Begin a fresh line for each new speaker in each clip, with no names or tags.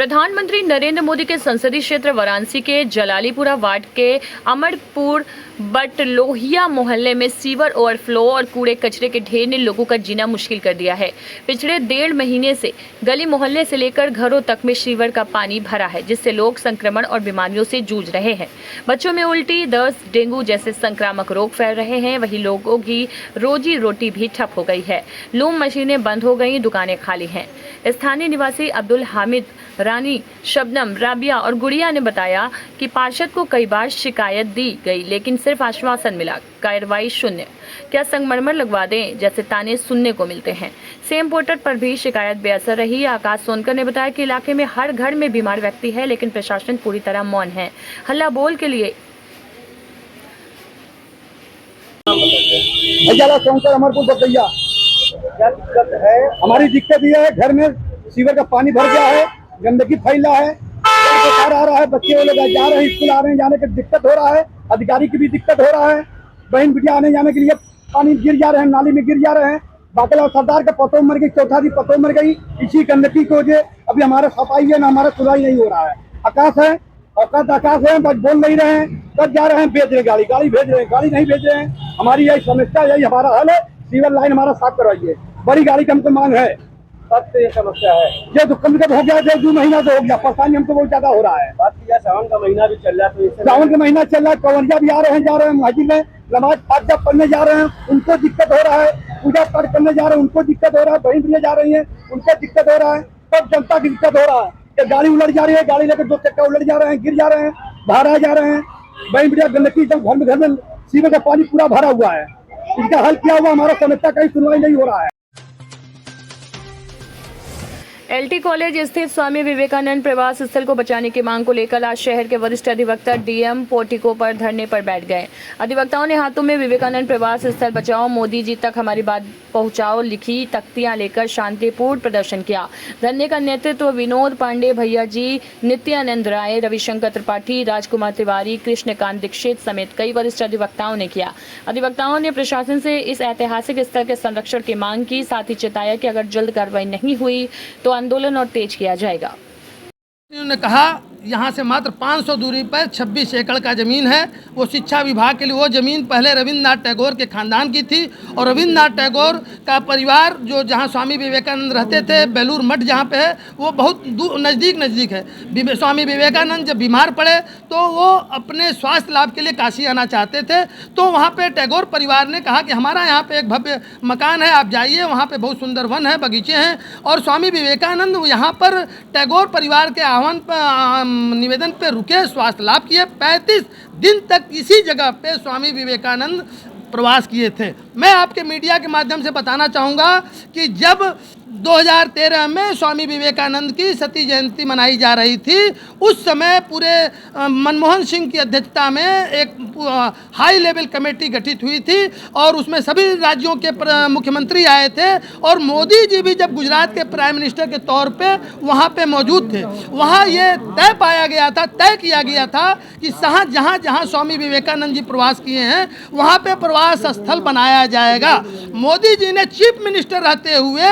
प्रधानमंत्री नरेंद्र मोदी के संसदीय क्षेत्र वाराणसी के जलालीपुरा वार्ड के अमरपुर बटलोहिया मोहल्ले में सीवर ओवरफ्लो और कूड़े कचरे के ढेर ने लोगों का जीना मुश्किल कर दिया है। पिछले 1.5 महीने से गली मोहल्ले से लेकर घरों तक में सीवर का पानी भरा है, जिससे लोग संक्रमण और बीमारियों से जूझ रहे हैं। बच्चों में उल्टी, दस्त, डेंगू जैसे संक्रामक रोग फैल रहे हैं। वहीं लोगों की रोजी रोटी भी ठप हो गई है। लूम मशीनें बंद हो गई, दुकानें खाली हैं। स्थानीय निवासी अब्दुल हामिद, रानी, शबनम, राबिया और गुड़िया ने बताया कि पार्षद को कई बार शिकायत दी गई, लेकिन सिर्फ आश्वासन मिला, कार्रवाई शून्य। क्या संगमरमर लगवा दें जैसे ताने सुनने को मिलते हैं। सेम पोर्टल पर भी शिकायत बेअसर रही। आकाश सोनकर ने बताया कि इलाके में हर घर में बीमार व्यक्ति है, लेकिन प्रशासन पूरी तरह मौन है। हल्ला बोल के लिए
अमरपुर बटैया क्या दिक्कत है? हमारी दिक्कत यह है, घर में सीवर का पानी भर गया है, गंदगी फैला है, बुखार आ रहा है, बच्चे वो लोग जा रहे हैं, स्कूल आ रहे हैं, जाने का दिक्कत हो रहा है, अधिकारी की भी दिक्कत हो रहा है। बहन बिटिया आने जाने के लिए पानी गिर जा रहे हैं, नाली में गिर जा रहे हैं। बाकला सरदार का पतों मर गई, चौथा दी पतों मर गई, इसी गंदगी को जो अभी हमारा सफाई है ना, हमारा सुधाई नहीं हो रहा है। आकाश है, औकात आकाश है, बस बोल नहीं रहे हैं, कब जा रहे हैं, भेज रहे गाड़ी भेज रहे हैं, गाड़ी नहीं भेज रहे हैं। हमारी यही समस्या, यही हमारा हल है, सीवर लाइन हमारा साफ करवाइए। बड़ी गाड़ी का हमको मांग है, सबसे ये समस्या है। ये तो कम से कम हो गया, 1-2 महीना तो हो गया, परेशानी हमको बहुत ज्यादा हो रहा है। बात किया, सावन का महीना भी चल रहा है, तो सावन का महीना चल रहा है, कंवरिया भी आ रहे हैं, जा रहे हैं, मस्जिद में नमाज पाठ जब पढ़ने जा रहे हैं, उनको दिक्कत हो रहा है, पूजा पाठ करने जा रहे हैं, उनको दिक्कत हो रहा है, बहन भी जा रही है, उनको दिक्कत हो रहा है, सब जनता की दिक्कत हो रहा है। कि गाड़ी उलट जा रही है, गाड़ी लेकर 2 चक्का उलट जा रहे हैं, गिर जा रहे हैं, बाहर आ जा रहे हैं। बहन बिटिया गंदगी, जब घर में सीवर का पानी पूरा भरा हुआ है, इसका हल किया हुआ, हमारा समस्या कहीं सुनवाई नहीं हो रहा है।
एलटी कॉलेज स्थित स्वामी विवेकानंद प्रवास स्थल को बचाने की मांग को लेकर आज शहर के वरिष्ठ अधिवक्ता डीएम पोर्टिको पर धरने पर बैठ गए। अधिवक्ताओं ने हाथों में विवेकानंद प्रवास स्थल बचाओ, मोदी जी तक हमारी बात पहुंचाओ लिखी तख्तियां लेकर शांतिपूर्ण प्रदर्शन किया। धरने का नेतृत्व विनोद पांडे, भैया जी, नित्यानंद राय, रविशंकर त्रिपाठी, राजकुमार तिवारी, कृष्णकांत दीक्षित समेत कई वरिष्ठ अधिवक्ताओं ने किया। अधिवक्ताओं ने प्रशासन से इस ऐतिहासिक स्थल के संरक्षण की मांग की, साथ ही चेताया कि अगर जल्द कार्रवाई नहीं हुई तो आंदोलन और तेज किया जाएगा।
उन्होंने कहा यहाँ से मात्र 500 दूरी पर 26 एकड़ का ज़मीन है, वो शिक्षा विभाग के लिए। वो ज़मीन पहले रविन्द्रनाथ टैगोर के ख़ानदान की थी और रविन्द्रनाथ टैगोर का परिवार जो जहाँ स्वामी विवेकानंद रहते थे, बेलूर मठ जहाँ पे है, वो बहुत नज़दीक है। स्वामी विवेकानंद जब बीमार पड़े तो वो अपने स्वास्थ्य लाभ के लिए काशी आना चाहते थे, तो वहाँ पर टैगोर परिवार ने कहा कि हमारा यहाँ पर एक भव्य मकान है, आप जाइए, वहाँ पर बहुत सुंदर वन है, बगीचे हैं। और स्वामी विवेकानंद यहाँ पर टैगोर परिवार के आह्वान पर निवेदन पे रुके, स्वास्थ्य लाभ किए। 35 दिन तक इसी जगह पे स्वामी विवेकानंद प्रवास किए थे। मैं आपके मीडिया के माध्यम से बताना चाहूँगा कि जब 2013 में स्वामी विवेकानंद की सती जयंती मनाई जा रही थी, उस समय पूरे मनमोहन सिंह की अध्यक्षता में एक हाई लेवल कमेटी गठित हुई थी और उसमें सभी राज्यों के मुख्यमंत्री आए थे और मोदी जी भी जब गुजरात के प्राइम मिनिस्टर के तौर पे वहाँ पे मौजूद थे। वहाँ ये तय किया गया था कि जहाँ जहाँ स्वामी विवेकानंद जी प्रवास किए हैं वहाँ पे प्रवास स्थल बनाया जाएगा। मोदी जी ने चीफ मिनिस्टर रहते हुए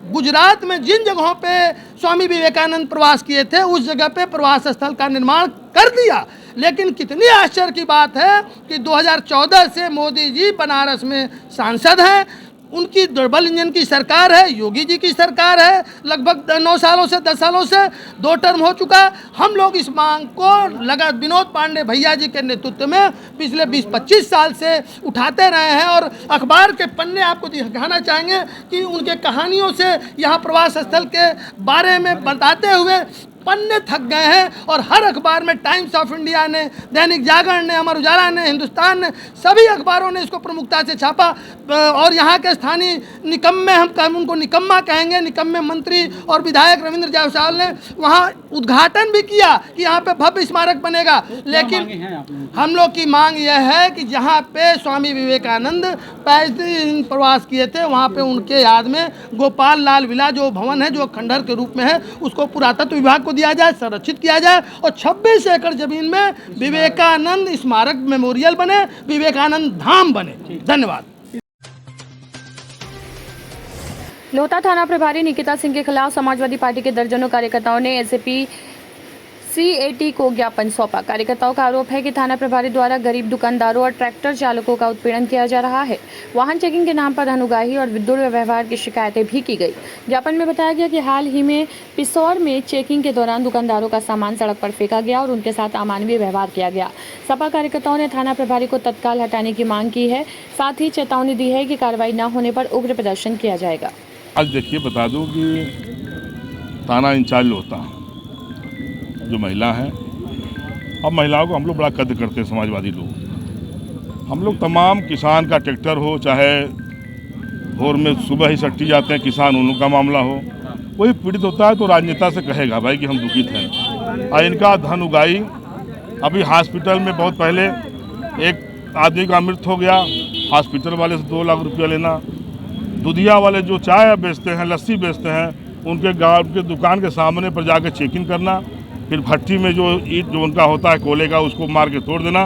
गुजरात में जिन जगहों पे स्वामी विवेकानंद प्रवास किए थे उस जगह पे प्रवास स्थल का निर्माण कर दिया। लेकिन कितनी आश्चर्य की बात है कि 2014 से मोदी जी बनारस में सांसद हैं, उनकी डबल इंजन की सरकार है, योगी जी की सरकार है, लगभग 9 सालों से 10 सालों से 2 टर्म हो चुका। हम लोग इस मांग को लगा विनोद पांडे भैया जी के नेतृत्व में पिछले 20-25 साल से उठाते रहे हैं और अखबार के पन्ने आपको दिखाना चाहेंगे कि उनके कहानियों से यहाँ प्रवास स्थल के बारे में बताते हुए पन्ने थक गए हैं। और हर अखबार में, टाइम्स ऑफ इंडिया ने, दैनिक जागरण ने, अमर उजाला ने, हिंदुस्तान ने, सभी अखबारों ने इसको प्रमुखता से छापा। और यहाँ के स्थानीय निकम्मे, हम उनको निकम्मा कहेंगे, निकम्मे मंत्री और विधायक रविंद्र जायसवाल ने वहाँ उद्घाटन भी किया कि यहाँ पे भव्य स्मारक बनेगा। लेकिन हम लोग की मांग यह है कि जहाँ पे स्वामी विवेकानंद 5 दिन प्रवास किए थे वहाँ पे उनके याद में गोपाल लाल विला जो भवन है, जो खंडहर के रूप में है, उसको पुरातत्व विभाग को दिया जाए, संरक्षित किया जाए और 26 एकड़ जमीन में विवेकानंद स्मारक मेमोरियल बने, विवेकानंद धाम बने। धन्यवाद।
लोहता थाना प्रभारी निकिता सिंह के खिलाफ समाजवादी पार्टी के दर्जनों कार्यकर्ताओं ने एसपी सीएटी को ज्ञापन सौंपा। कार्यकर्ताओं का आरोप है कि थाना प्रभारी द्वारा गरीब दुकानदारों और ट्रैक्टर चालकों का उत्पीड़न किया जा रहा है। वाहन चेकिंग के नाम पर धनुगाही और दुर्व्यवहार की शिकायतें भी की गई। ज्ञापन में बताया गया कि हाल ही में पिसौर में चेकिंग के दौरान दुकानदारों का सामान सड़क पर फेंका गया और उनके साथ अमानवीय व्यवहार किया गया। सपा कार्यकर्ताओं ने थाना प्रभारी को तत्काल हटाने की मांग की है। साथ ही चेतावनी दी है कि कार्रवाई न होने पर उग्र प्रदर्शन किया जाएगा।
आज देखिए बता दूं कि थाना इंचार्ज लोहता जो महिला हैं, अब महिलाओं को हम लोग बड़ा कद्र करते हैं समाजवादी लोग। हम लोग तमाम किसान का ट्रैक्टर हो, चाहे भोर में सुबह ही सट्टी जाते हैं किसान, उन लोग का मामला हो, कोई पीड़ित होता है तो राजनेता से कहेगा भाई कि हम दुखित हैं। और इनका धन उगाई, अभी हॉस्पिटल में बहुत पहले एक आदमी का मृत्यु हो गया, हॉस्पिटल वाले से 2 लाख रुपया लेना। दूधिया वाले जो चाय बेचते हैं, लस्सी बेचते हैं, उनके गाँव के दुकान के सामने पर जाकर चेकिंग करना, फिर भट्टी में जो ईंट जो उनका होता है कोले का, उसको मार के तोड़ देना।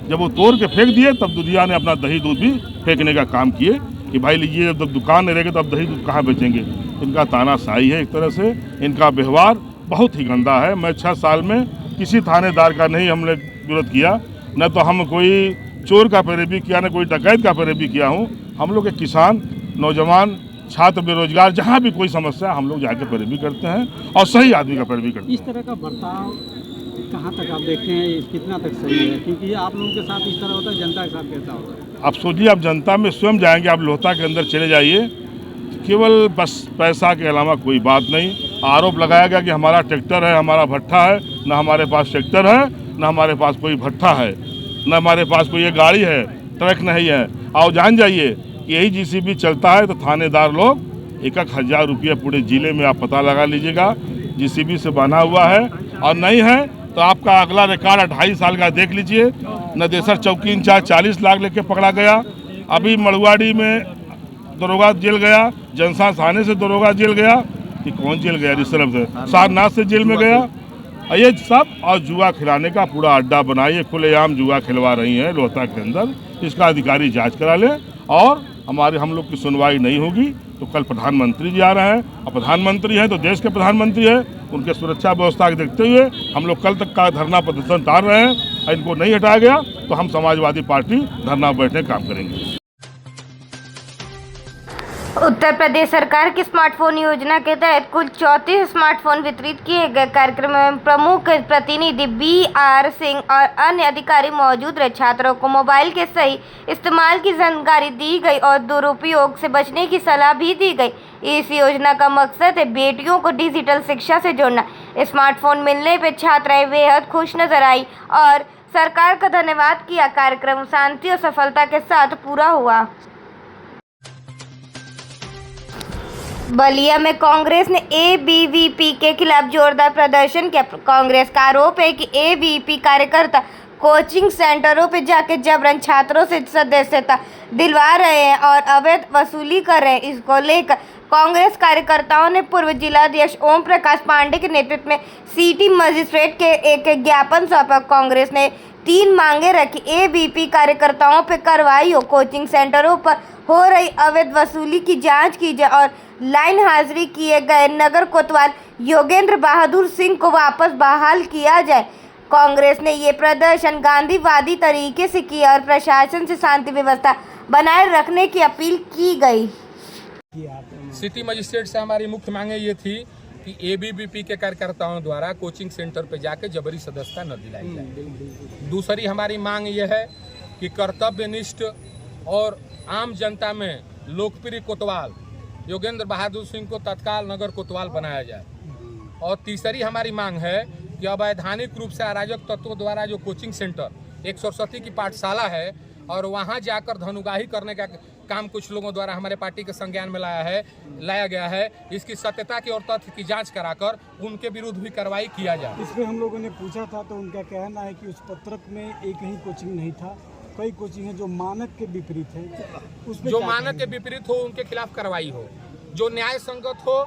जब वो तोड़ के फेंक दिए तब दूधिया ने अपना दही दूध भी फेंकने का काम किए कि भाई लीजिए, जब दुकान नहीं रहेगी तो अब दही दूध कहाँ बेचेंगे। इनका तानाशाही है, एक तरह से इनका व्यवहार बहुत ही गंदा है। मैं 6 साल में किसी थानेदार का नहीं हमने विरोध किया, न तो हम कोई चोर का पैरवी किया, न कोई डकैत का पैरवी किया हूँ। हम लोग एक किसान, नौजवान, छात्र, बेरोजगार, जहाँ भी कोई समस्या हम लोग जाके पैरवी करते हैं और सही आदमी का पैरवी करते हैं।
इस तरह का बर्ताव कहाँ तक आप देखते हैं, कितना तक सही है? क्योंकि आप लोगों के साथ इस तरह होता है, जनता के साथ कैसा होता है?
आप सोचिए, आप जनता में स्वयं जाएंगे, आप लोहता के अंदर चले जाइए, केवल बस पैसा के अलावा कोई बात नहीं। आरोप लगाया गया कि हमारा ट्रैक्टर है, हमारा भट्ठा है। न हमारे पास ट्रैक्टर है, न हमारे पास कोई भट्ठा है, न हमारे पास कोई ये गाड़ी है, ट्रक नहीं है। आओ जान जाइए, यही जीसीबी चलता है तो थानेदार लोग 1,000 रुपये पूरे जिले में आप पता लगा लीजिएगा जीसीबी से बना हुआ है। और नहीं है तो आपका अगला रिकॉर्ड 2.5 साल का देख लीजिए। नदेसर चौकी इंचार्ज 40 लाख लेके पकड़ा गया। अभी मड़ुआड़ी में दरोगा जेल गया, जनसा थाने से दरोगा जेल गया, कि कौन जेल गया, रिसर्व से, सारनाथ से जेल में गया। ये सब और जुआ खिलाने का पूरा अड्डा बनाइए, खुलेआम जुआ खिलवा रही है लोहता के अंदर। इसका अधिकारी जांच करा ले और हम लोग की सुनवाई नहीं होगी तो कल प्रधानमंत्री जी आ रहे हैं, और प्रधानमंत्री हैं तो देश के प्रधानमंत्री हैं, उनके सुरक्षा व्यवस्था को देखते हुए हम लोग कल तक का धरना प्रदर्शन टाल रहे हैं। इनको नहीं हटाया गया तो हम समाजवादी पार्टी धरना बैठने का काम करेंगे।
उत्तर प्रदेश सरकार की स्मार्टफोन योजना के तहत कुल 34 स्मार्टफोन वितरित किए गए। कार्यक्रम में प्रमुख प्रतिनिधि BR सिंह और अन्य अधिकारी मौजूद रहे। छात्रों को मोबाइल के सही इस्तेमाल की जानकारी दी गई और दुरुपयोग से बचने की सलाह भी दी गई। इस योजना का मकसद है बेटियों को डिजिटल शिक्षा से जोड़ना। स्मार्टफोन मिलने पर छात्राएं बेहद खुश नजर आई और सरकार का धन्यवाद किया। कार्यक्रम शांति और सफलता के साथ पूरा हुआ। बलिया में कांग्रेस ने ABVP के खिलाफ जोरदार प्रदर्शन किया। कांग्रेस का आरोप है कि ABVP कार्यकर्ता कोचिंग सेंटरों पर जाकर जबरन छात्रों से सदस्यता दिलवा रहे हैं और अवैध वसूली कर रहे हैं। इसको लेकर कांग्रेस कार्यकर्ताओं ने पूर्व जिलाध्यक्ष ओम प्रकाश पांडे के नेतृत्व में सिटी मजिस्ट्रेट के एक ज्ञापन सौंपा। कांग्रेस ने 3 मांगे रखी। ABVP कार्यकर्ताओं पर कार्रवाई हो, कोचिंग सेंटरों पर हो रही अवैध वसूली की जांच की जाए और लाइन हाजिरी किए गए नगर कोतवाल योगेंद्र बहादुर सिंह को वापस बहाल किया जाए। कांग्रेस ने ये प्रदर्शन गांधीवादी तरीके से किया और प्रशासन से शांति व्यवस्था बनाए रखने की अपील की गई।
सिटी मजिस्ट्रेट से हमारी मुख्य मांगे ये थी कि ABVP के कार्यकर्ताओं द्वारा कोचिंग सेंटर पर जाकर जबरी सदस्यता न दिलाई जाए। दूसरी हमारी मांग ये है कि कर्तव्यनिष्ठ और आम जनता में लोकप्रिय कोतवाल योगेंद्र बहादुर सिंह को तत्काल नगर कोतवाल बनाया जाए। और तीसरी हमारी मांग है कि अवैधानिक रूप से अराजक तत्वों द्वारा जो कोचिंग सेंटर एक सरस्वती की पाठशाला है और वहां जाकर धनुगाही करने का काम कुछ लोगों द्वारा हमारे पार्टी के संज्ञान में लाया गया है, इसकी सत्यता की और तथ्य की जांच कराकर उनके विरुद्ध भी कार्रवाई किया जाए।
इस पर हम लोगों ने पूछा था तो उनका कहना है कि उस पत्रक में एक ही कोचिंग नहीं था, कई कोचिंग है जो मानक के विपरीत है।
जो मानक के विपरीत हो उनके खिलाफ कार्रवाई हो, जो न्याय संगत हो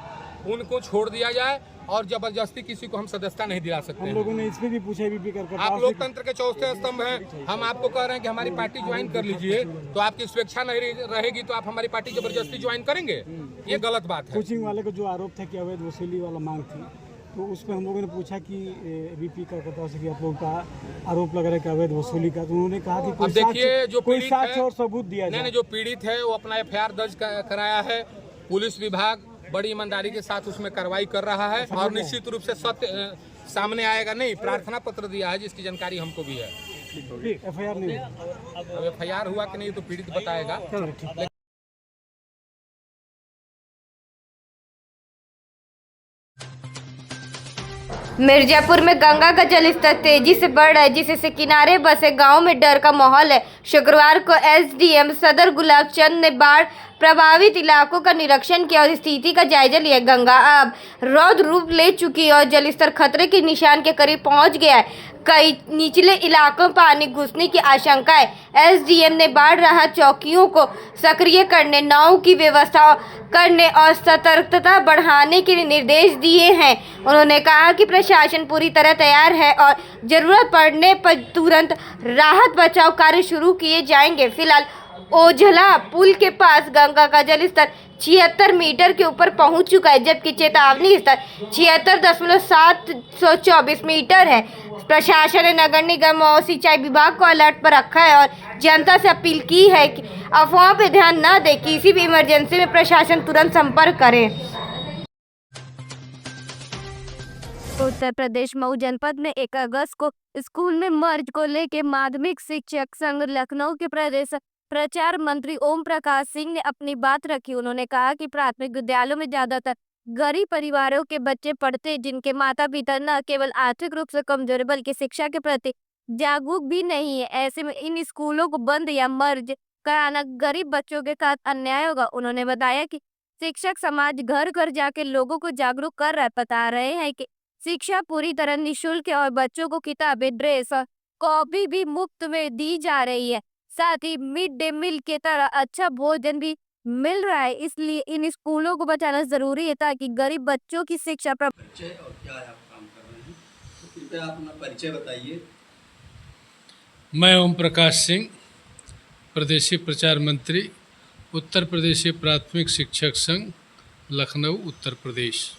उनको छोड़ दिया जाए और जबरदस्ती किसी को हम सदस्यता नहीं दिला सकते
हम
हैं।
लोगों ने इसमें भी पूछा एबीपी कार्यकर्ता
आप लोकतंत्र के चौथे स्तंभ हैं। हम आपको कह रहे हैं कि हमारी पार्टी ज्वाइन कर लीजिए, तो आपकी स्वेच्छा नहीं रहेगी तो आप हमारी पार्टी जबरदस्ती ज्वाइन करेंगे, ये गलत बात है।
कोचिंग वाले को जो आरोप था कि अवैध वसूली वाला मांग थी, तो उस पर हम लोगों ने पूछा कि एबीपी कार्यकर्ताओं से कि आप लोगों का आरोप लग रहा है कि अवैध वसूली का, तो उन्होंने कहा कि
अब देखिए जो
कोई
पीड़ित
साक्ष्य
है,
और सबूत दिया
नहीं
जाए।
जो पीड़ित है वो अपना एफआईआर दर्ज कराया है, पुलिस विभाग बड़ी ईमानदारी के साथ उसमें कार्रवाई कर रहा है और निश्चित रूप से सत्य सामने आएगा। नहीं, प्रार्थना पत्र दिया है जिसकी जानकारी हमको भी है।
एफआईआर नहीं,
अब एफआईआर हुआ कि नहीं तो पीड़ित बताएगा।
चलो ठीक।
मिर्जापुर में गंगा का जलस्तर तेजी से बढ़ रहा है, जिससे किनारे बसे गांव में डर का माहौल है। शुक्रवार को एसडीएम सदर गुलाब चंद ने बाढ़ प्रभावित इलाकों का निरीक्षण किया और स्थिति का जायजा लिया। गंगा अब रौद्र रूप ले चुकी है और जलस्तर खतरे के निशान के करीब पहुंच गया है। कई निचले इलाकों में पानी घुसने की आशंका है। एसडीएम ने बाढ़ राहत चौकियों को सक्रिय करने, नाव की व्यवस्था करने और सतर्कता बढ़ाने के निर्देश दिए हैं। उन्होंने कहा कि प्रशासन पूरी तरह तैयार है और जरूरत पड़ने पर तुरंत राहत बचाव कार्य शुरू किए जाएंगे। फिलहाल ओझला पुल के पास गंगा का जलस्तर 76 मीटर के ऊपर पहुंच चुका है, जबकि चेतावनी स्तर 76.724 मीटर है। प्रशासन ने नगर निगम और सिंचाई विभाग को अलर्ट पर रखा है और जनता से अपील की है कि अफवाह पर ध्यान न दें। किसी भी इमरजेंसी में प्रशासन तुरंत संपर्क करें। उत्तर प्रदेश मऊ जनपद में 1 अगस्त को स्कूल में मर्ज को लेकर माध्यमिक शिक्षक संघ लखनऊ के प्रदेश प्रचार मंत्री ओम प्रकाश सिंह ने अपनी बात रखी। उन्होंने कहा कि प्राथमिक विद्यालयों में ज्यादातर गरीब परिवारों के बच्चे पढ़ते, जिनके माता पिता न केवल आर्थिक रूप से कमजोर बल्कि शिक्षा के प्रति जागरूक भी नहीं है। ऐसे में इन स्कूलों को बंद या मर्ज कराना गरीब बच्चों के साथ अन्याय होगा। उन्होंने बताया कि शिक्षक समाज घर घर जाके लोगों को जागरूक कर रहा है, बता रहे हैं कि शिक्षा पूरी तरह निःशुल्क है और बच्चों को किताबें, ड्रेस और कॉपी भी मुफ्त में दी जा रही है। साथ ही मिड डे मील के तरह अच्छा भोजन भी मिल रहा है। इसलिए इन स्कूलों को बचाना जरूरी है ताकि गरीब बच्चों की शिक्षा
परिचय और क्या आप काम कर रहे हैं, तो कृपया आप अपना परिचय बताइए।
मैं ओम प्रकाश सिंह, प्रदेशीय प्रचार मंत्री, उत्तर प्रदेशीय प्राथमिक शिक्षक संघ, लखनऊ, उत्तर प्रदेश।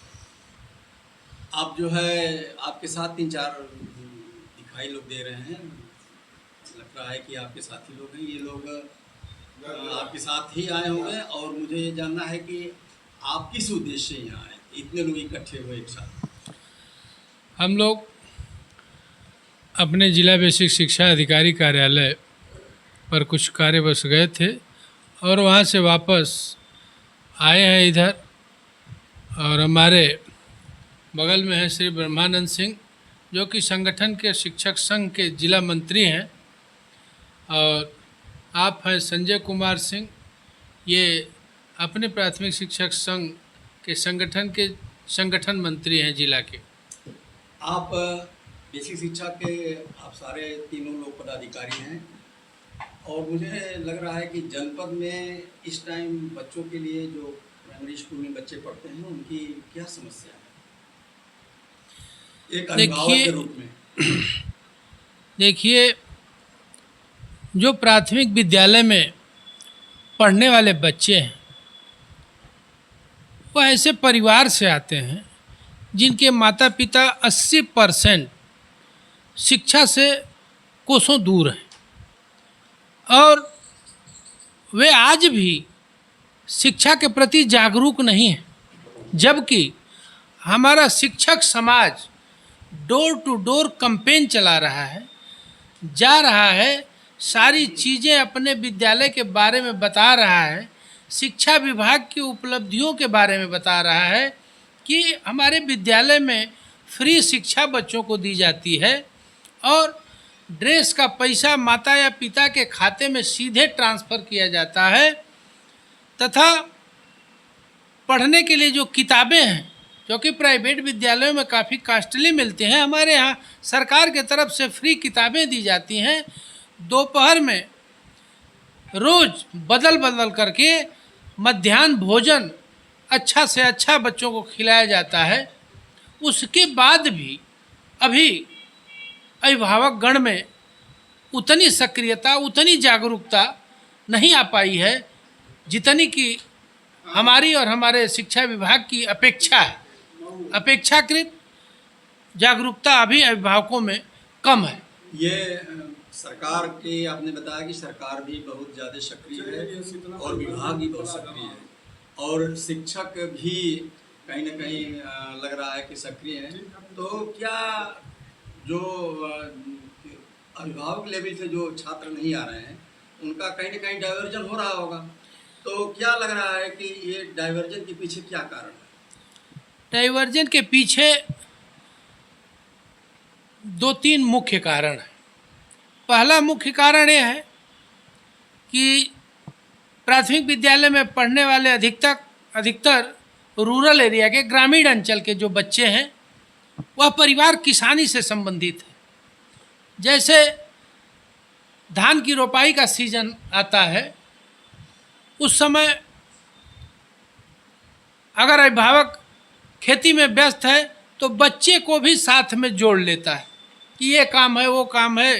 आप जो है आपके साथ 3-4 दिखाई लोग दे रहे हैं, लग रहा है कि आपके साथी लोग हैं। ये लोग आपके साथ ही आए होंगे और मुझे ये जानना है कि आप किस उद्देश्य से यहाँ आए, इतने लोग इकट्ठे हुए एक साथ।
हम लोग अपने जिला बेसिक शिक्षा अधिकारी कार्यालय पर कुछ कार्यवश गए थे और वहाँ से वापस आए हैं इधर, और हमारे बगल में है श्री ब्रह्मानंद सिंह, जो कि संगठन के शिक्षक संघ के जिला मंत्री हैं, और आप हैं संजय कुमार सिंह, ये अपने प्राथमिक शिक्षक संघ के संगठन मंत्री हैं जिला के।
आप बेसिक शिक्षा के आप सारे तीनों लोग पदाधिकारी हैं और मुझे लग रहा है कि जनपद में इस टाइम बच्चों के लिए जो प्राइमरी स्कूल में बच्चे पढ़ते हैं उनकी क्या समस्या है, एक अभिभावक के रूप में।
देखिए, जो प्राथमिक विद्यालय में पढ़ने वाले बच्चे हैं वो ऐसे परिवार से आते हैं जिनके माता पिता 80% शिक्षा से कोसों दूर हैं और वे आज भी शिक्षा के प्रति जागरूक नहीं हैं, जबकि हमारा शिक्षक समाज डोर टू डोर कैंपेन चला रहा है, जा रहा है, सारी चीज़ें अपने विद्यालय के बारे में बता रहा है, शिक्षा विभाग की उपलब्धियों के बारे में बता रहा है कि हमारे विद्यालय में फ्री शिक्षा बच्चों को दी जाती है और ड्रेस का पैसा माता या पिता के खाते में सीधे ट्रांसफ़र किया जाता है, तथा पढ़ने के लिए जो किताबें हैं, जो कि प्राइवेट विद्यालयों में काफ़ी कॉस्टली मिलती हैं, हमारे यहाँ सरकार के तरफ से फ्री किताबें दी जाती हैं। दोपहर में रोज़ बदल बदल करके मध्याह्न भोजन अच्छा से अच्छा बच्चों को खिलाया जाता है उसके बाद भी अभी अभिभावक गण में उतनी सक्रियता, उतनी जागरूकता नहीं आ पाई है जितनी कि हमारी और हमारे शिक्षा विभाग की अपेक्षा है। अपेक्षाकृत जागरूकता अभी अभिभावकों में कम है।
ये सरकार के आपने बताया कि सरकार भी बहुत ज़्यादा सक्रिय है और विभाग भी बहुत सक्रिय है और शिक्षक भी कहीं ना कहीं लग रहा है कि सक्रिय है। तो क्या जो अभिभावक लेवल से जो छात्र नहीं आ रहे हैं उनका कहीं ना कहीं डाइवर्जन हो रहा होगा, तो क्या लग रहा है कि ये डाइवर्जन के पीछे क्या कारण है?
डाइवर्जन के पीछे 2-3 मुख्य कारण हैं। पहला मुख्य कारण यह है कि प्राथमिक विद्यालय में पढ़ने वाले अधिकतर रूरल एरिया के, ग्रामीण अंचल के जो बच्चे हैं वह परिवार किसानी से संबंधित है। जैसे धान की रोपाई का सीजन आता है, उस समय अगर अभिभावक खेती में व्यस्त है तो बच्चे को भी साथ में जोड़ लेता है कि ये काम है, वो काम है,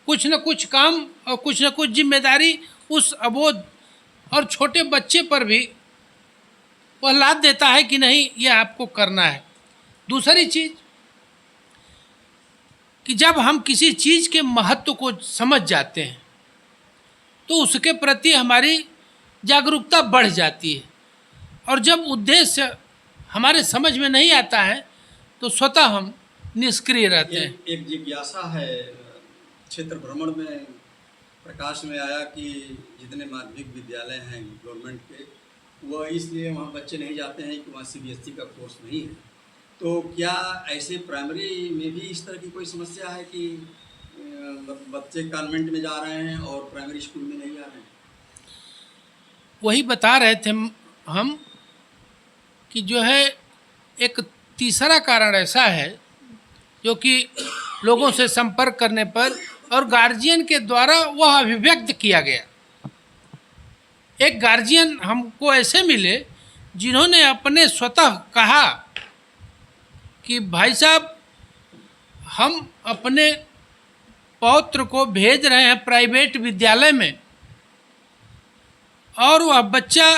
कुछ न कुछ काम और कुछ न कुछ जिम्मेदारी उस अबोध और छोटे बच्चे पर भी वह लाद देता है कि नहीं, ये आपको करना है। दूसरी चीज़ कि जब हम किसी चीज़ के महत्व को समझ जाते हैं तो उसके प्रति हमारी जागरूकता बढ़ जाती है, और जब उद्देश्य हमारे समझ में नहीं आता है तो स्वतः हम निष्क्रिय रहते हैं।
एक जिज्ञासा है, क्षेत्र भ्रमण में प्रकाश में आया कि जितने माध्यमिक विद्यालय हैं गवर्नमेंट के, वह इसलिए वहाँ बच्चे नहीं जाते हैं कि वहाँ CBSE का कोर्स नहीं है। तो क्या ऐसे प्राइमरी में भी इस तरह की कोई समस्या है कि बच्चे कॉन्वेंट में जा रहे हैं और प्राइमरी स्कूल में नहीं जा रहे हैं?
वही बता रहे थे हम कि जो है एक तीसरा कारण ऐसा है जो कि लोगों से संपर्क करने पर और गार्जियन के द्वारा वह अभिव्यक्त किया गया। एक गार्जियन हमको ऐसे मिले जिन्होंने अपने स्वतः कहा कि भाई साहब, हम अपने पौत्र को भेज रहे हैं प्राइवेट विद्यालय में और वह बच्चा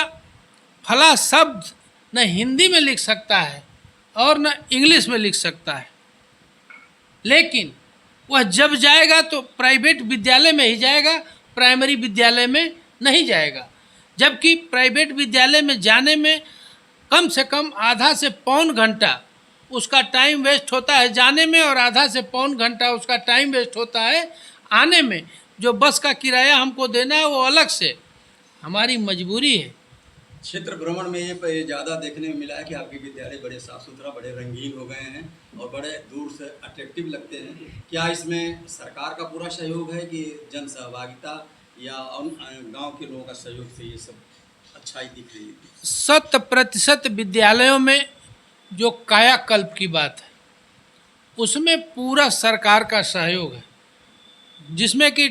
फला शब्द न हिंदी में लिख सकता है और न इंग्लिश में लिख सकता है, लेकिन वह जब जाएगा तो प्राइवेट विद्यालय में ही जाएगा, प्राइमरी विद्यालय में नहीं जाएगा। जबकि प्राइवेट विद्यालय में जाने में कम से कम आधा से पौन घंटा उसका टाइम वेस्ट होता है जाने में, और आधा से पौन घंटा उसका टाइम वेस्ट होता है आने में। जो बस का किराया हमको देना है वो अलग से, हमारी मजबूरी है।
क्षेत्र भ्रमण में ये ज़्यादा देखने में मिला है कि आपके विद्यालय बड़े साफ़ सुथरा, बड़े रंगीन हो गए हैं और बड़े दूर से अट्रैक्टिव लगते हैं। क्या इसमें सरकार का पूरा सहयोग है कि जन सहभागिता या गांव के लोगों का सहयोग से ये सब अच्छाई दिख रही है?
100% विद्यालयों में जो कायाकल्प की बात है उसमें पूरा सरकार का सहयोग है, जिसमें कि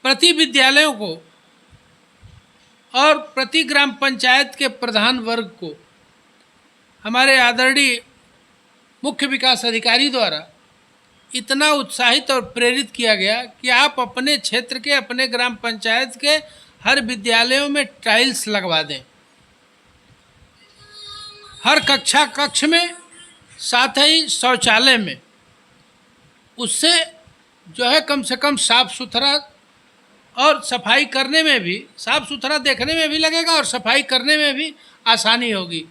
प्रति विद्यालयों को और प्रति ग्राम पंचायत के प्रधान वर्ग को हमारे आदरणीय मुख्य विकास अधिकारी द्वारा इतना उत्साहित और प्रेरित किया गया कि आप अपने क्षेत्र के, अपने ग्राम पंचायत के हर विद्यालयों में टाइल्स लगवा दें, हर कक्ष में, साथ ही शौचालय में। उससे जो है कम से कम साफ़ सुथरा और सफाई करने में भी, साफ़ सुथरा देखने में भी लगेगा और सफाई करने में भी आसानी होगी।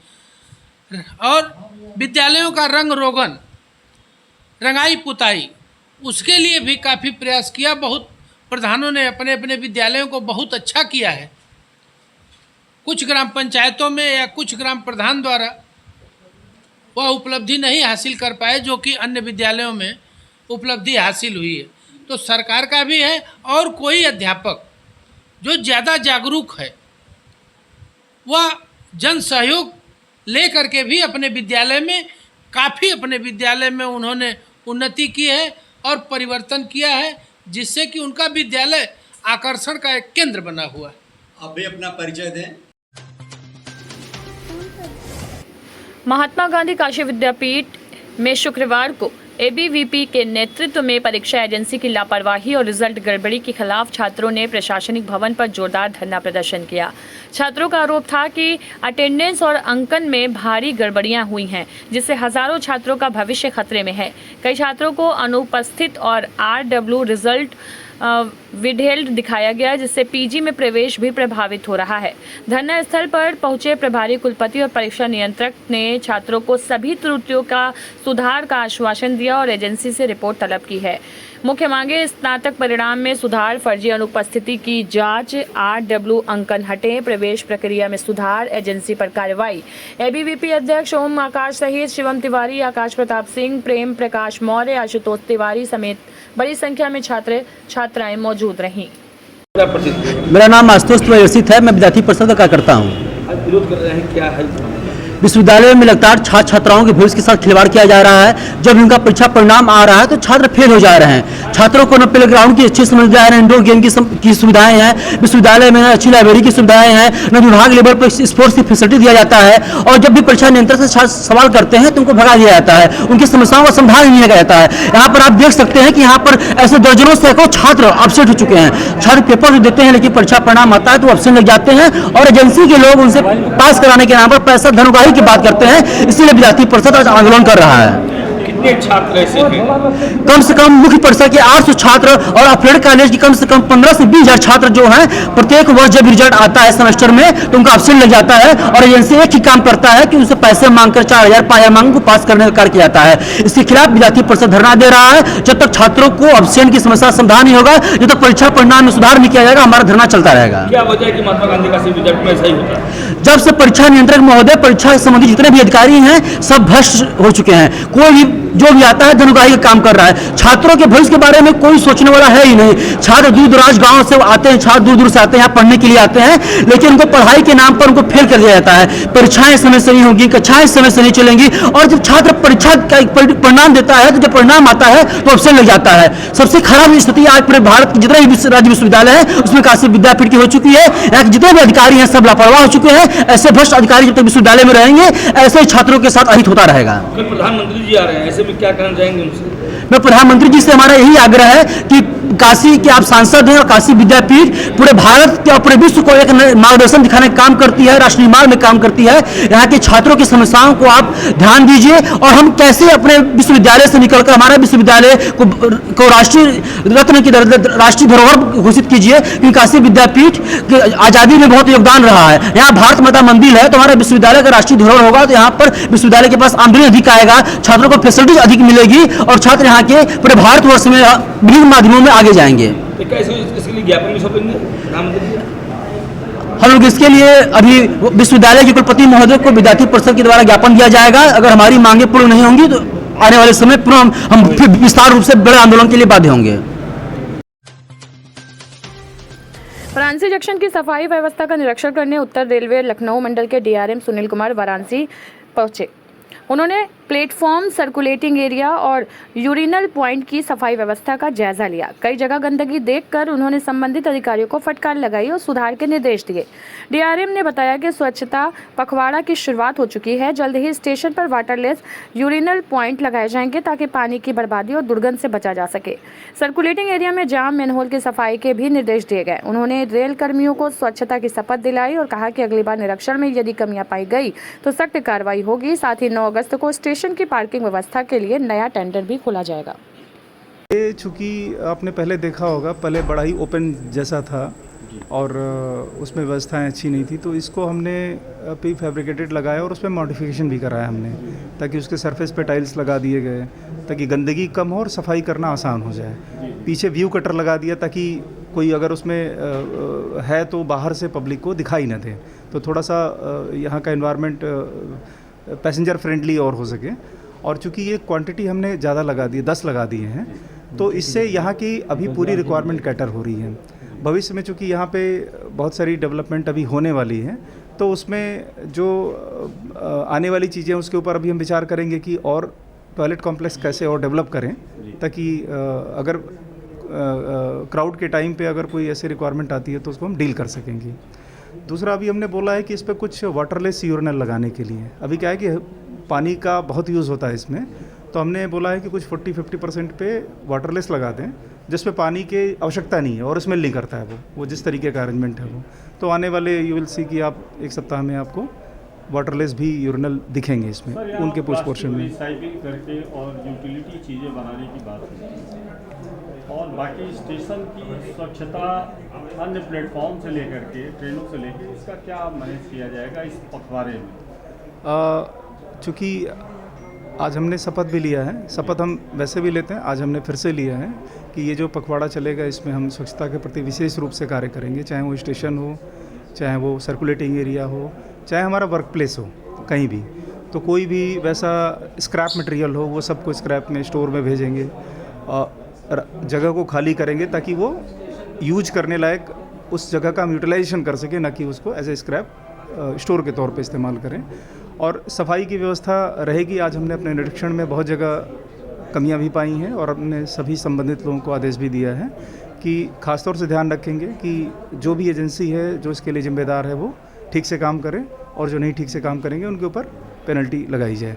और विद्यालयों का रंग रोगन, रंगाई पुताई, उसके लिए भी काफ़ी प्रयास किया। बहुत प्रधानों ने अपने अपने विद्यालयों को बहुत अच्छा किया है। कुछ ग्राम पंचायतों में या कुछ ग्राम प्रधान द्वारा वह उपलब्धि नहीं हासिल कर पाए जो कि अन्य विद्यालयों में उपलब्धि हासिल हुई है। तो सरकार का भी है, और कोई अध्यापक जो ज़्यादा जागरूक है वह जन सहयोग ले करके भी अपने विद्यालय में काफ़ी, अपने विद्यालय में उन्होंने उन्नति की है और परिवर्तन किया है, जिससे कि उनका विद्यालय आकर्षण का एक केंद्र बना हुआ है।
आप भी अपना परिचय दें।
महात्मा गांधी काशी विद्यापीठ में शुक्रवार को एबीवीपी के नेतृत्व में परीक्षा एजेंसी की लापरवाही और रिजल्ट गड़बड़ी के खिलाफ छात्रों ने प्रशासनिक भवन पर जोरदार धरना प्रदर्शन किया। छात्रों का आरोप था कि अटेंडेंस और अंकन में भारी गड़बड़ियां हुई हैं, जिससे हजारों छात्रों का भविष्य खतरे में है। कई छात्रों को अनुपस्थित और RW रिजल्ट विढेल्ड दिखाया गया, जिससे पीजी में प्रवेश भी प्रभावित हो रहा है। धरना स्थल पर पहुंचे प्रभारी कुलपति और परीक्षा नियंत्रक ने छात्रों को सभी त्रुटियों का सुधार का आश्वासन दिया और एजेंसी से रिपोर्ट तलब की है। मुख्य मांगे स्नातक परिणाम में सुधार, फर्जी अनुपस्थिति की जांच, RW अंकन हटे, प्रवेश प्रक्रिया में सुधार, एजेंसी पर कार्रवाई। एबीवीपी अध्यक्ष ओम आकाश सहित शिवम तिवारी, आकाश प्रताप सिंह, प्रेम प्रकाश मौर्य, आशुतोष तिवारी समेत बड़ी संख्या में छात्र छात्राएं मौजूद रहीं।
मेरा नाम आशुतोष तिवारी है, मैं विद्यार्थी परिषद का कार्यकर्ता हूँ।
विरोध कर रहे हैं, क्या है?
विश्वविद्यालय में लगातार छात्र छात्राओं के भविष्य के साथ खिलवाड़ किया जा रहा है। जब उनका परीक्षा परिणाम आ रहा है तो छात्र फेल हो जा रहे हैं। छात्रों को न प्ले ग्राउंड की अच्छी सुविधाएं हैं, इंडोर गेम की सुविधाएं हैं, विश्वविद्यालय में अच्छी लाइब्रेरी की सुविधाएं हैं, न विभाग लेवल पर स्पोर्ट्स की फैसिलिटी दिया जाता है। और जब भी परीक्षा नियंत्रक से छात्र सवाल करते हैं तो उनको भगा दिया जाता है, उनकी समस्याओं का समाधान नहीं किया जाता है। यहाँ पर आप देख सकते हैं कि यहाँ पर ऐसे दर्जनों सैकड़ों छात्र अपसेट हो चुके हैं। छात्र पेपर देते हैं लेकिन परीक्षा परिणाम आता है तो अपसेट लग जाते हैं और एजेंसी के लोग उनसे पास कराने के नाम पर पैसा धनउगाही की बात करते हैं। इसीलिए विद्यार्थी परिषद आज आंदोलन कर रहा है।
कितने छात्र ऐसे हैं?
कम से कम मुख्य परिषद के 800 छात्र और अपग्रेड कॉलेज की कम से कम 15 से 20 हजार छात्र जो हैं, प्रत्येक वर्ष जब रिजल्ट आता है सेमेस्टर में तो उनका अपसेंट लग जाता है और एजेंसी एक ही काम करता है कि उनसे पैसे मांगकर 4000 5000 मांग को पास करने का कार्य किया जाता है। इसके खिलाफ विद्यार्थी परिषद धरना दे रहा है। जब तक छात्रों को अपसेंट की समस्या समाधान नहीं होगा, जब तक परीक्षा परिणाम में सुधार नहीं किया जाएगा, हमारा धरना चलता रहेगा।
क्या वजह है कि महात्मा गांधी का रिजल्ट में ऐसा ही होता है?
जब से परीक्षा नियंत्रक महोदय परीक्षा संबंधी जितने भी अधिकारी हैं सब भ्रष्ट हो चुके हैं। कोई भी जो भी आता है धनउगाही का काम कर रहा है। छात्रों के भविष्य के बारे में कोई सोचने वाला है ही नहीं। छात्र दूर दराज गांव से आते हैं, छात्र दूर दूर से आते हैं, यहाँ पढ़ने के लिए आते हैं, लेकिन उनको पढ़ाई के नाम पर उनको फेल कर दिया जाता है। परीक्षाएं समय से नहीं होंगी, कक्षाएं समय से नहीं चलेंगी और जब छात्र परीक्षा का परिणाम देता है तो जब परिणाम आता है तो अपसेंट लग जाता है। सबसे खराब स्थिति आज पूरे भारत के जितने भी राज्य विश्वविद्यालय है उसमें काशी विद्यापीठ की हो चुकी है। यहाँ के जितने भी अधिकारी हैं सब लापरवाह हो चुके हैं। ऐसे भ्रष्ट अधिकारी जब तक विश्वविद्यालय में रहेंगे ऐसे ही छात्रों के साथ अहित होता रहेगा।
कल प्रधानमंत्री जी आ रहे हैं, ऐसे में क्या कहना चाहेंगे उनसे?
मैं प्रधानमंत्री जी से हमारा यही आग्रह है कि काशी के आप सांसद हैं और काशी विद्यापीठ पूरे भारत के और पूरे विश्व को एक मार्गदर्शन दिखाने का काम करती है, राष्ट्र निर्माण में काम करती है। यहाँ के छात्रों की समस्याओं को आप ध्यान दीजिए और हम कैसे अपने विश्वविद्यालय से निकलकर हमारे विश्वविद्यालय को राष्ट्रीय रत्न की राष्ट्रीय धरोहर घोषित कीजिए, क्योंकि काशी विद्यापीठ की आज़ादी में बहुत योगदान रहा है। यहाँ भारत माता मंदिर है तो हमारे विश्वविद्यालय का राष्ट्रीय धरोहर होगा तो यहाँ पर विश्वविद्यालय के पास आमदनी अधिक आएगा, छात्रों को फैसिलिटीज अधिक मिलेगी और छात्र यहाँ के पूरे भारतवर्ष में विभिन्न माध्यमों में आगे जाएंगे।
तो क्या इसके लिए ज्ञापन भी सौंपेंगे प्रधानमंत्री जी?
हम लोग इसके लिए अभी विश्वविद्यालय के कुलपति महोदय को विद्यार्थी परिषद के द्वारा ज्ञापन दिया जाएगा। अगर हमारी मांगे पूर्ण नहीं होंगी तो आने वाले समय पूर्ण हम फिर विस्तार रूप से बड़े आंदोलन के लिए बाध्य होंगे।
वाराणसी जंक्शन की सफाई व्यवस्था का निरीक्षण करने उत्तर रेलवे लखनऊ मंडल के DRM सुनील कुमार वाराणसी पहुंचे। उन्होंने प्लेटफॉर्म, सर्कुलेटिंग एरिया और यूरिनल पॉइंट की सफाई व्यवस्था का जायजा लिया। कई जगह गंदगी देखकर उन्होंने संबंधित अधिकारियों को फटकार लगाई और सुधार के निर्देश दिए। DRM ने बताया कि स्वच्छता पखवाड़ा की शुरुआत हो चुकी है। जल्द ही स्टेशन पर वाटरलेस यूरिनल पॉइंट लगाए जाएंगे ताकि पानी की बर्बादी और दुर्गंध से बचा जा सके। सर्कुलेटिंग एरिया में जाम मैनहोल की सफाई के भी निर्देश दिए गए। उन्होंने रेल कर्मियों को स्वच्छता की शपथ दिलाई और कहा कि अगली बार निरीक्षण में यदि कमियां पाई गई तो सख्त कार्रवाई होगी। साथ ही 9 अगस्त को स्टेशन की पार्किंग व्यवस्था के लिए नया टेंडर भी खोला जाएगा।
ये चूँकि आपने पहले देखा होगा, पहले बड़ा ही ओपन जैसा था और उसमें व्यवस्थाएं अच्छी नहीं थी, तो इसको हमने प्री फैब्रिकेटेड लगाया और उसमें मॉडिफिकेशन भी कराया हमने, ताकि उसके सरफेस पे टाइल्स लगा दिए गए ताकि गंदगी कम हो और सफाई करना आसान हो जाए। पीछे व्यू कटर लगा दिया ताकि कोई अगर उसमें है तो बाहर से पब्लिक को दिखाई न दे, तो थोड़ा सा यहाँ का एनवायरनमेंट पैसेंजर फ्रेंडली और हो सके। और चूँकि ये क्वांटिटी हमने ज़्यादा लगा दी, 10 लगा दिए हैं, तो इससे यहाँ की अभी पूरी रिक्वायरमेंट कैटर हो रही है। भविष्य में चूँकि यहाँ पे बहुत सारी डेवलपमेंट अभी होने वाली है, तो उसमें जो आने वाली चीज़ें उसके ऊपर अभी हम विचार करेंगे कि और टॉयलेट कॉम्प्लेक्स कैसे और डेवलप करें, ताकि अगर क्राउड के टाइम पे अगर कोई ऐसी रिक्वायरमेंट आती है तो उसको हम डील कर सकेंगे। दूसरा अभी हमने बोला है कि इस पर कुछ वाटरलेस यूरिनल लगाने के लिए। अभी क्या है कि पानी का बहुत यूज़ होता है इसमें, तो हमने बोला है कि कुछ 40-50% पे वाटरलेस लगा दें, जिस पे पानी की आवश्यकता नहीं है और स्मेल नहीं करता है वो जिस तरीके का अरेंजमेंट है वो। तो आने वाले यू विल सी कि आप एक सप्ताह में आपको वाटरलेस भी यूरिनल दिखेंगे इसमें उनके कुछ पोर्शन में।
रिसाइकिल करके और यूटिलिटी चीज़ें बनाने की बात है और बाकी स्टेशन की स्वच्छता अन्य प्लेटफॉर्म से लेकर के ट्रेनों से लेकर इसका क्या मैनेज किया जाएगा इस पखवाड़े में?
चूँकि आज हमने शपथ भी लिया है, शपथ हम वैसे भी लेते हैं, आज हमने फिर से लिया है कि ये जो पखवाड़ा चलेगा इसमें हम स्वच्छता के प्रति विशेष रूप से कार्य करेंगे, चाहे वो स्टेशन हो, चाहे वो सर्कुलेटिंग एरिया हो, चाहे हमारा वर्क प्लेस हो, कहीं भी। तो कोई भी वैसा स्क्रैप मटेरियल हो वो सबको स्क्रैप में स्टोर में भेजेंगे और जगह को खाली करेंगे ताकि वो यूज करने लायक उस जगह का हम यूटिलाइजेशन कर सकें, ना कि उसको एज ए स्क्रैप स्टोर के तौर पे इस्तेमाल करें। और सफाई की व्यवस्था रहेगी। आज हमने अपने निरीक्षण में बहुत जगह कमियां भी पाई हैं और हमने सभी संबंधित लोगों को आदेश भी दिया है कि खासतौर से ध्यान रखेंगे कि जो भी एजेंसी है जो इसके लिए जिम्मेदार है वो ठीक से काम करें और जो नहीं ठीक से काम करेंगे उनके ऊपर पेनल्टी लगाई जाए।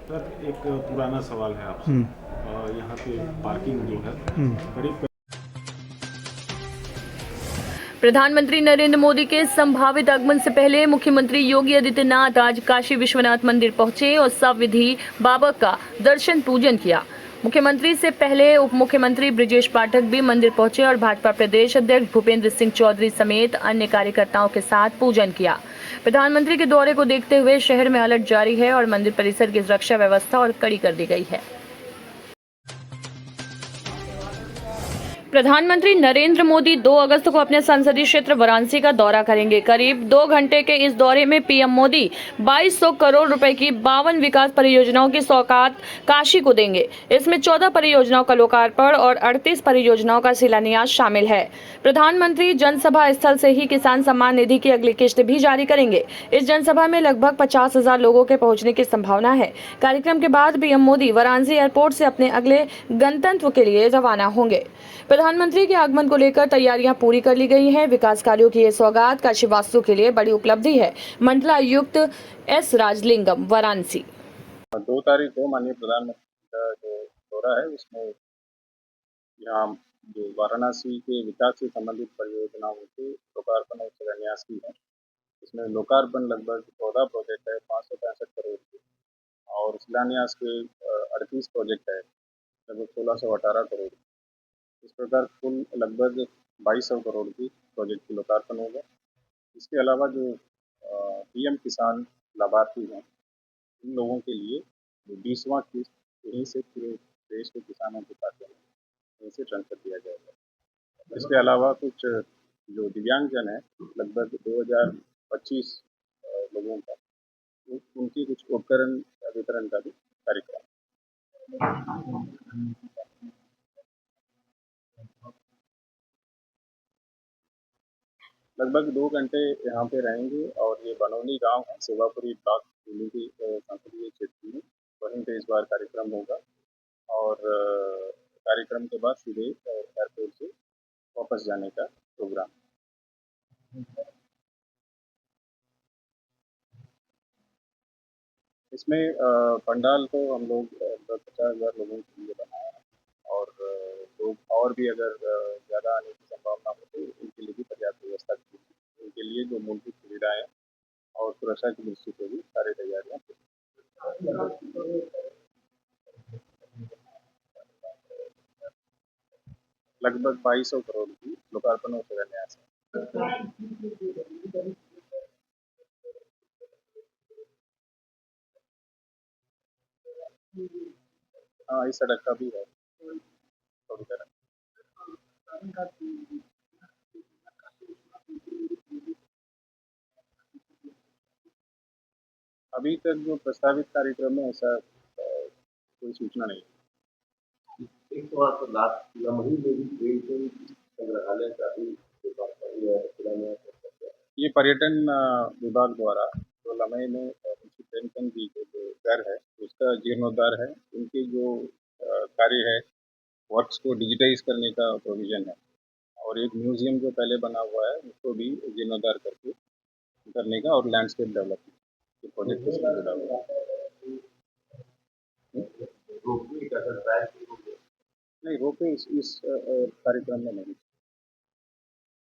सर एक पुराना सवाल है आपसे, यहाँ पे पार्किंग जो है करीब
प्रधानमंत्री नरेंद्र मोदी के संभावित आगमन से पहले मुख्यमंत्री योगी आदित्यनाथ आज काशी विश्वनाथ मंदिर पहुंचे और सविधि बाबा का दर्शन पूजन किया। मुख्यमंत्री से पहले उप मुख्यमंत्री ब्रिजेश पाठक भी मंदिर पहुंचे और भाजपा प्रदेश अध्यक्ष भूपेंद्र सिंह चौधरी समेत अन्य कार्यकर्ताओं के साथ पूजन किया। प्रधानमंत्री के दौरे को देखते हुए शहर में अलर्ट जारी है और मंदिर परिसर की सुरक्षा व्यवस्था और कड़ी कर दी गई है। प्रधानमंत्री नरेंद्र मोदी 2 अगस्त को अपने संसदीय क्षेत्र वाराणसी का दौरा करेंगे। करीब 2 घंटे के इस दौरे में पीएम मोदी 2200 करोड़ रुपए की 52 विकास परियोजनाओं की सौगात काशी को देंगे। इसमें 14 परियोजनाओं का लोकार्पण और 38 परियोजनाओं का शिलान्यास शामिल है। प्रधानमंत्री जनसभा स्थल से ही किसान सम्मान निधि की अगली किस्त भी जारी करेंगे। इस जनसभा में लगभग 50,000 लोगों के पहुंचने की संभावना है। कार्यक्रम के बाद पीएम मोदी वाराणसी एयरपोर्ट से अपने अगले गंतव्य के लिए रवाना होंगे। प्रधानमंत्री के आगमन को लेकर तैयारियां पूरी कर ली गई हैं। विकास कार्यों की ये सौगात काशीवासियों के लिए बड़ी उपलब्धि है। मंडलायुक्त एस राजलिंगम, वाराणसी।
2 तारीख को माननीय प्रधानमंत्री का जो दौरा है उसमें यहाँ जो वाराणसी के विकास से संबंधित परियोजनाओं के लोकार्पण और शिलान्यास की है। इसमें लोकार्पण लगभग 14 प्रोजेक्ट है 565 करोड़ की और शिलान्यास के 38 प्रोजेक्ट है लगभग 1618 करोड़। इस प्रकार कुल लगभग 2200 करोड़ की प्रोजेक्ट की लोकार्पण होगा। इसके अलावा जो पीएम किसान लाभार्थी हैं इन लोगों के लिए 20वां किस्त यहीं से पूरे देश के किसानों के खाते में यहीं से ट्रांसफर किया जाएगा। इसके अलावा कुछ जो दिव्यांगजन है लगभग 2025 लोगों का उनकी कुछ उपकरण वितरण का भी कार्यक्रम। लगभग 2 घंटे यहाँ पे रहेंगे और ये बनौनी गांव है सेवापुरी ब्लॉक दिल्ली की संसदीय क्षेत्र में, वहीं पे इस बार कार्यक्रम होगा और कार्यक्रम के बाद सीधे एयरपोर्ट से वापस जाने का प्रोग्राम। इसमें पंडाल तो हम लोग 50,000 लोगों के लिए बनाया है और लोग और भी अगर ज़्यादा आने की संभावना हो तो उनके लिए भी पर्याप्त व्यवस्था की है। उनके लिए जो मूलभूत सुविधाएं और सुरक्षा की दृष्टि से भी सारी तैयारियां लगभग 2200 करोड़ की लोकार्पण और शिलान्यास है। हाँ, इस सड़क का भी है थोड़ी तरह। अभी तक जो प्रस्तावित कार्यक्रम है ऐसा कोई सूचना नहीं है। एक तो आप लमही संग्रहालय का भी ये पर्यटन विभाग द्वारा तो लमही में मुंशी प्रेमचंद जी के जो घर है उसका जीर्णोद्धार है। उनके जो कार्य है वर्क्स को डिजिटाइज करने का प्रोविजन है और एक म्यूजियम जो पहले बना हुआ है उसको भी जीर्णोद्धार करके करने का और लैंडस्केप डेवलपमेंट के प्रोजेक्ट के साथ जुड़ा हुआ है। नहीं, रोपवे इस कार्यक्रम में नहीं।